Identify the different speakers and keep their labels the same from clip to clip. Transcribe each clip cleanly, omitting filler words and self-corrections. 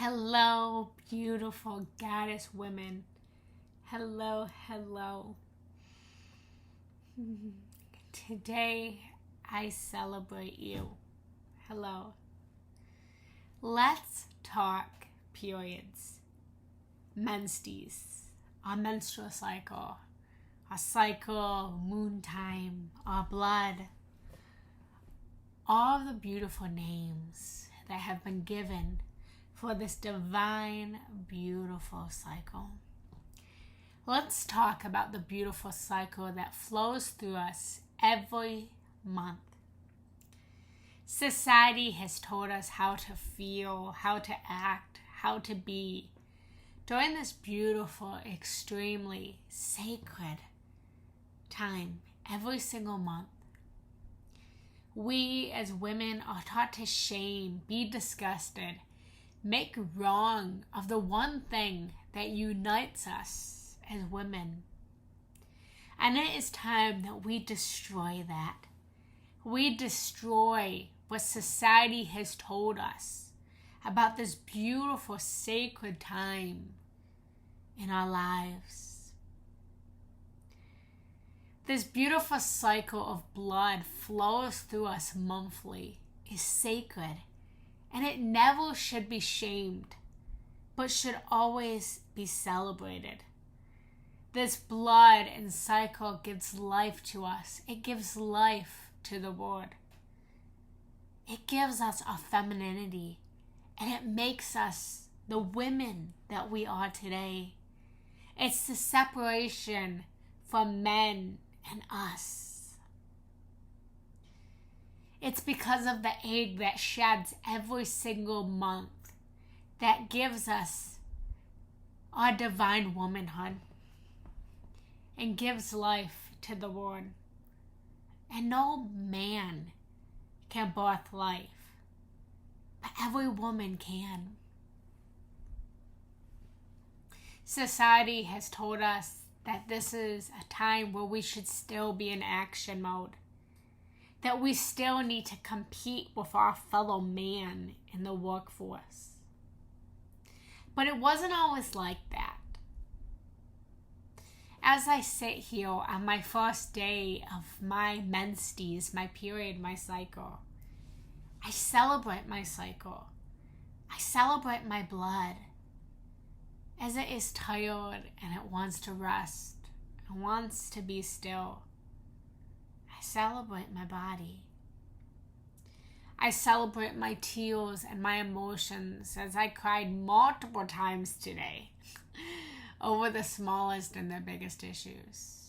Speaker 1: Hello, beautiful goddess women. Hello, hello. Today, I celebrate you. Hello. Let's talk periods, menses, our menstrual cycle, our cycle, moon time, our blood, all the beautiful names that have been given for this divine, beautiful cycle. Let's talk about the beautiful cycle that flows through us every month. Society has told us how to feel, how to act, how to be during this beautiful, extremely sacred time every single month. We as women are taught to shame, be disgusted, make wrong of the one thing that unites us as women. And it is time that we destroy that. We destroy what society has told us about this beautiful, sacred time in our lives. This beautiful cycle of blood flows through us monthly, is sacred, and it never should be shamed, but should always be celebrated. This blood and cycle gives life to us. It gives life to the world. It gives us our femininity, and it makes us the women that we are today. It's the separation from men and us. It's because of the egg that sheds every single month that gives us our divine womanhood and gives life to the world. And no man can birth life, but every woman can. Society has told us that this is a time where we should still be in action mode, that we still need to compete with our fellow man in the workforce. But it wasn't always like that. As I sit here on my first day of my menses, my period, my cycle, I celebrate my cycle. I celebrate my blood as it is tired and it wants to rest. It wants to be still. I celebrate my body. I celebrate my tears and my emotions as I cried multiple times today over the smallest and the biggest issues.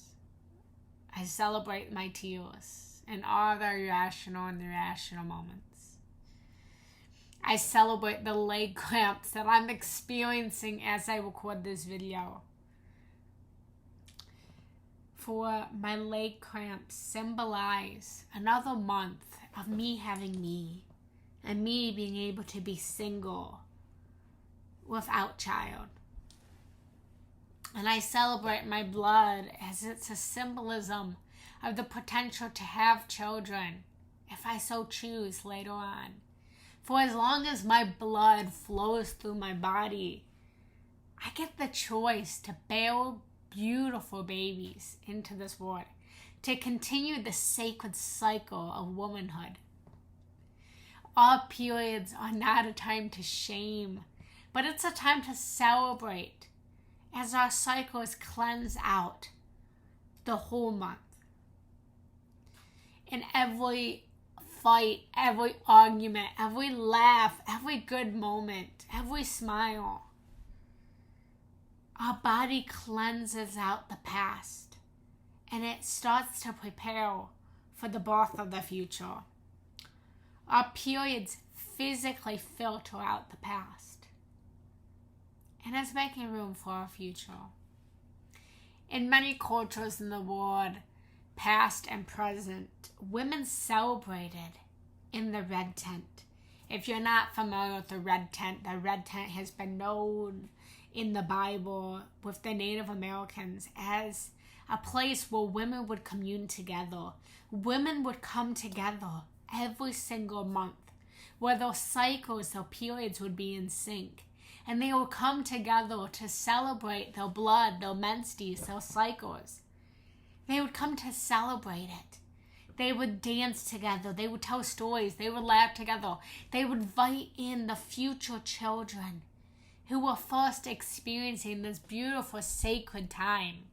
Speaker 1: I celebrate my tears and all the irrational and irrational moments. I celebrate the leg cramps that I'm experiencing as I record this video. For my leg cramps symbolize another month of me having me and me being able to be single without child. And I celebrate my blood as it's a symbolism of the potential to have children if I so choose later on. For as long as my blood flows through my body, I get the choice to bear beautiful babies into this world, to continue the sacred cycle of womanhood. Our periods are not a time to shame, but it's a time to celebrate as our cycles cleanse out the whole month. In every fight, every argument, every laugh, every good moment, every smile, our body cleanses out the past and it starts to prepare for the birth of the future. Our periods physically filter out the past, and it's making room for our future. In many cultures in the world, past and present, women celebrated in the red tent. If you're not familiar with the red tent has been known in the Bible with the Native Americans as a place where women would commune together. Women would come together every single month, where their cycles, their periods would be in sync. And they would come together to celebrate their blood, their menses, their cycles. They would come to celebrate it. They would dance together. They would tell stories. They would laugh together. They would invite in the future children who were first experiencing this beautiful sacred time.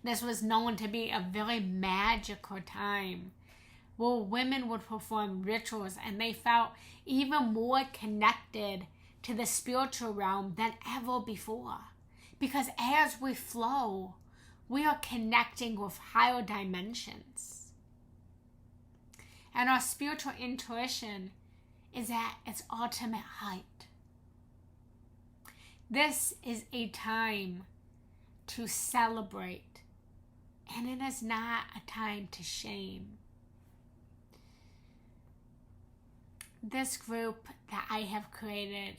Speaker 1: This was known to be a very magical time where women would perform rituals and they felt even more connected to the spiritual realm than ever before. Because as we flow, we are connecting with higher dimensions. And our spiritual intuition is at its ultimate height. This is a time to celebrate, and it is not a time to shame. This group that I have created,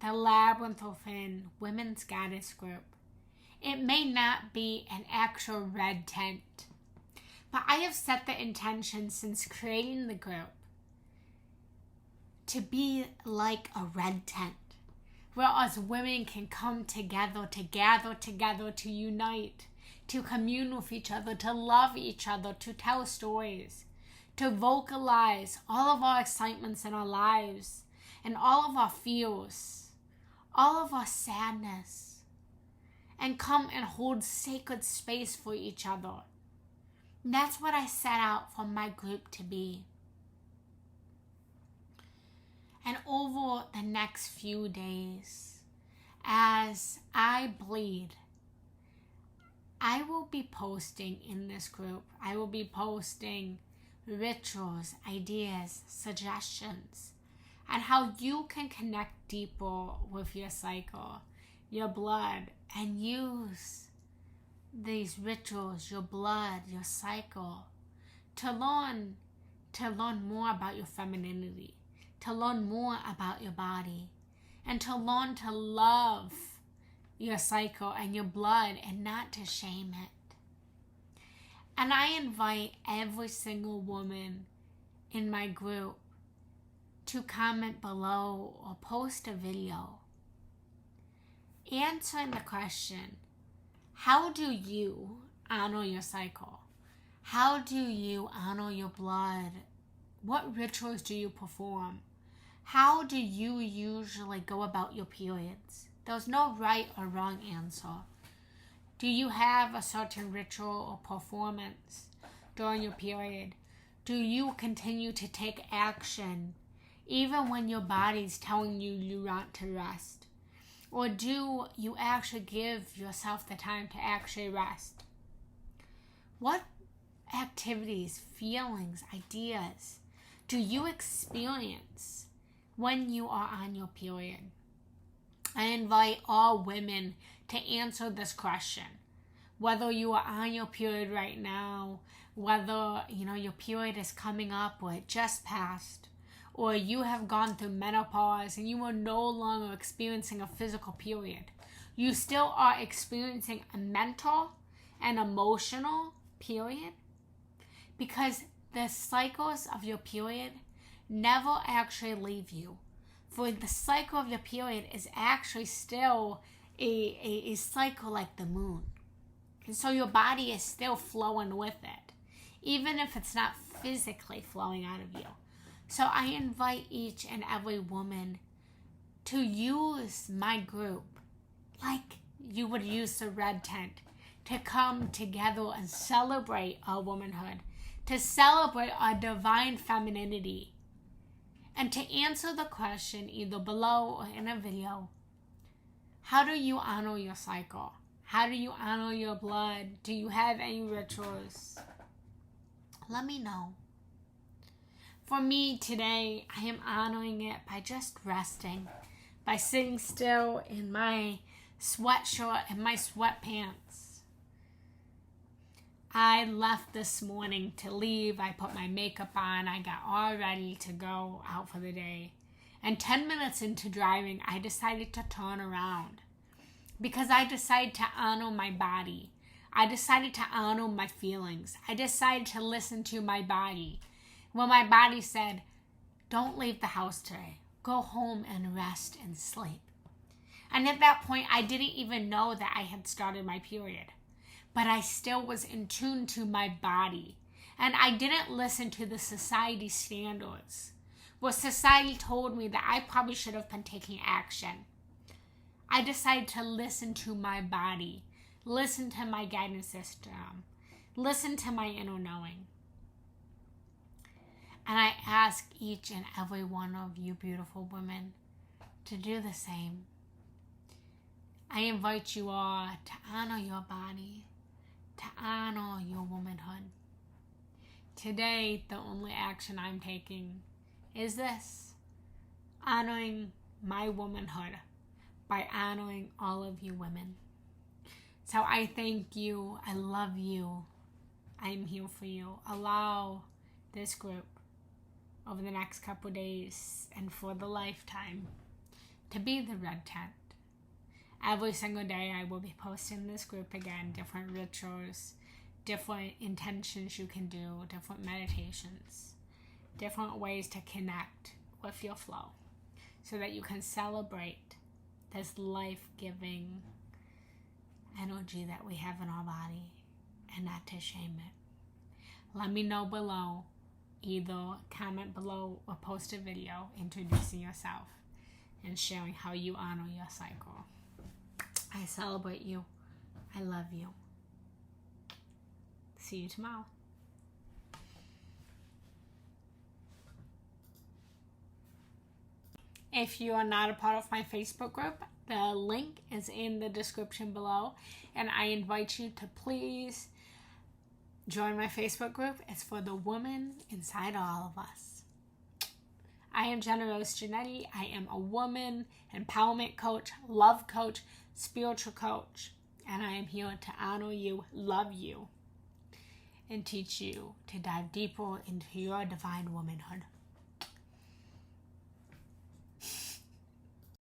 Speaker 1: the Labyrinth Within Women's Goddess Group, it may not be an actual red tent, but I have set the intention since creating the group to be like a red tent, where us women can come together, to gather together, to unite, to commune with each other, to love each other, to tell stories, to vocalize all of our excitements in our lives and all of our fears, all of our sadness, and come and hold sacred space for each other. And that's what I set out for my group to be. And over the next few days, as I bleed, I will be posting in this group. I will be posting rituals, ideas, suggestions, and how you can connect deeper with your cycle, your blood, and use these rituals, your blood, your cycle, to learn more about your femininity, to learn more about your body, and to learn to love your cycle and your blood and not to shame it. And I invite every single woman in my group to comment below or post a video answering the question, how do you honor your cycle? How do you honor your blood? What rituals do you perform? How do you usually go about your periods? There's no right or wrong answer. Do you have a certain ritual or performance during your period? Do you continue to take action even when your body's telling you you want to rest? Or do you actually give yourself the time to actually rest? What activities, feelings, ideas do you experience when you are on your period? I invite all women to answer this question. Whether you are on your period right now, whether your period is coming up or it just passed, or you have gone through menopause and you are no longer experiencing a physical period. You still are experiencing a mental and emotional period, because the cycles of your period never actually leave you. For the cycle of your period is actually still a cycle like the moon. And so your body is still flowing with it, even if it's not physically flowing out of you. So I invite each and every woman to use my group like you would use the red tent, to come together and celebrate our womanhood, to celebrate our divine femininity, and to answer the question either below or in a video, how do you honor your cycle? How do you honor your blood? Do you have any rituals? Let me know. For me today, I am honoring it by just resting, by sitting still in my sweatshirt and my sweatpants. I left this morning to leave. I put my makeup on. I got all ready to go out for the day. And 10 minutes into driving, I decided to turn around because I decided to honor my body. I decided to honor my feelings. I decided to listen to my body. When my body said, don't leave the house today. go home and rest and sleep. And at that point, I didn't even know that I had started my period. But I still was in tune to my body. And I didn't listen to the society standards. Well, society told me that I probably should have been taking action. I decided to listen to my body, listen to my guidance system, listen to my inner knowing. And I ask each and every one of you beautiful women to do the same. I invite you all to honor your body, to honor your womanhood. Today, the only action I'm taking is this: honoring my womanhood by honoring all of you women. So I thank you. I love you. I'm here for you. Allow this group over the next couple of days and for the lifetime to be the red tent. Every single day I will be posting this group again, different rituals, different intentions you can do, different meditations, different ways to connect with your flow so that you can celebrate this life-giving energy that we have in our body and not to shame it. Let me know below. Either comment below or post a video introducing yourself and sharing how you honor your cycle. I celebrate you. I love you. See you tomorrow. If you are not a part of my Facebook group, the link is in the description below, and I invite you to please join my Facebook group. It's for the woman inside all of us. I am Jenna Rose Janetti. I am a woman empowerment coach, love coach, spiritual coach, and I am here to honor you, love you, and teach you to dive deeper into your divine womanhood.